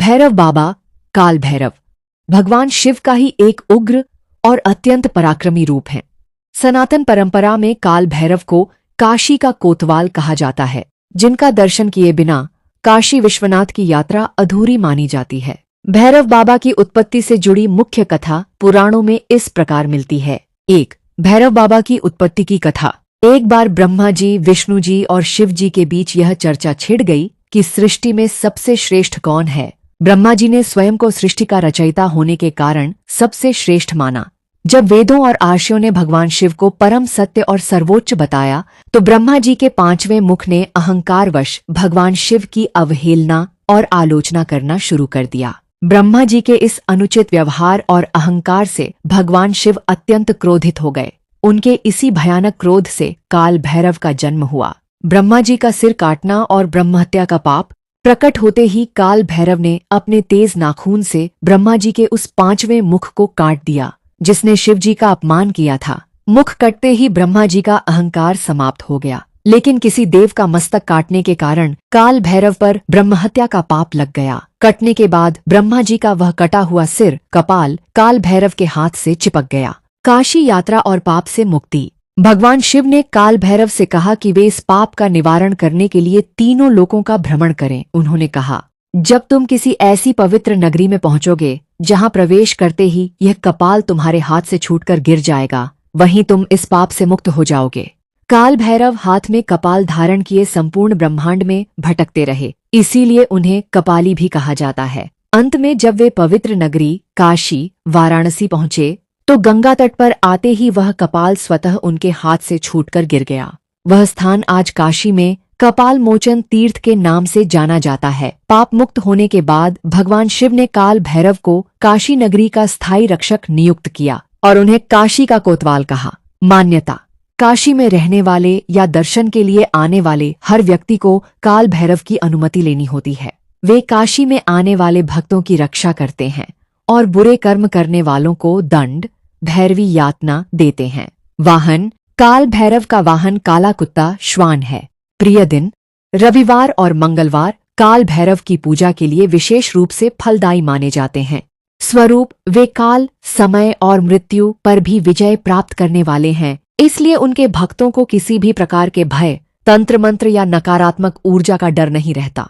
भैरव बाबा, काल भैरव भगवान शिव का ही एक उग्र और अत्यंत पराक्रमी रूप है। सनातन परंपरा में काल भैरव को काशी का कोतवाल कहा जाता है, जिनका दर्शन किए बिना काशी विश्वनाथ की यात्रा अधूरी मानी जाती है। भैरव बाबा की उत्पत्ति से जुड़ी मुख्य कथा पुराणों में इस प्रकार मिलती है। 1. भैरव बाबा की उत्पत्ति की कथा। एक बार ब्रह्मा जी, विष्णु जी और शिव जी के बीच यह चर्चा छिड़ गई कि सृष्टि में सबसे श्रेष्ठ कौन है। ब्रह्मा जी ने स्वयं को सृष्टि का रचयिता होने के कारण सबसे श्रेष्ठ माना। जब वेदों और आर्षियों ने भगवान शिव को परम सत्य और सर्वोच्च बताया, तो ब्रह्मा जी के 5वें मुख ने अहंकारवश भगवान शिव की अवहेलना और आलोचना करना शुरू कर दिया। ब्रह्मा जी के इस अनुचित व्यवहार और अहंकार से भगवान शिव अत्यंत क्रोधित हो गए। उनके इसी भयानक क्रोध से काल भैरव का जन्म हुआ। ब्रह्मा जी का सिर काटना और ब्रह्महत्या का पाप प्रकट होते ही काल भैरव ने अपने तेज नाखून से ब्रह्मा जी के उस 5वें मुख को काट दिया, जिसने शिव जी का अपमान किया था। मुख कटते ही ब्रह्मा जी का अहंकार समाप्त हो गया, लेकिन किसी देव का मस्तक काटने के कारण काल भैरव पर ब्रह्महत्या का पाप लग गया। कटने के बाद ब्रह्मा जी का वह कटा हुआ सिर कपाल काल भैरव के हाथ से चिपक गया। काशी यात्रा और पाप से मुक्ति। भगवान शिव ने काल भैरव से कहा कि वे इस पाप का निवारण करने के लिए तीनों लोकों का भ्रमण करें। उन्होंने कहा, जब तुम किसी ऐसी पवित्र नगरी में पहुंचोगे जहां प्रवेश करते ही यह कपाल तुम्हारे हाथ से छूटकर गिर जाएगा, वहीं तुम इस पाप से मुक्त हो जाओगे। काल भैरव हाथ में कपाल धारण किए संपूर्ण ब्रह्मांड में भटकते रहे, इसीलिए उन्हें कपाली भी कहा जाता है। अंत में जब वे पवित्र नगरी काशी वाराणसी पहुंचे, तो गंगा तट पर आते ही वह कपाल स्वतः उनके हाथ से छूटकर गिर गया। वह स्थान आज काशी में कपाल मोचन तीर्थ के नाम से जाना जाता है। पाप मुक्त होने के बाद भगवान शिव ने काल भैरव को काशी नगरी का स्थायी रक्षक नियुक्त किया और उन्हें काशी का कोतवाल कहा। मान्यता। काशी में रहने वाले या दर्शन के लिए आने वाले हर व्यक्ति को काल भैरव की अनुमति लेनी होती है। वे काशी में आने वाले भक्तों की रक्षा करते हैं और बुरे कर्म करने वालों को दंड, भैरवी यातना देते हैं। वाहन। काल भैरव का वाहन काला कुत्ता श्वान है। प्रिय दिन। रविवार और मंगलवार काल भैरव की पूजा के लिए विशेष रूप से फलदायी माने जाते हैं। स्वरूप। वे काल, समय और मृत्यु पर भी विजय प्राप्त करने वाले हैं, इसलिए उनके भक्तों को किसी भी प्रकार के भय, तंत्र मंत्र या नकारात्मक ऊर्जा का डर नहीं रहता।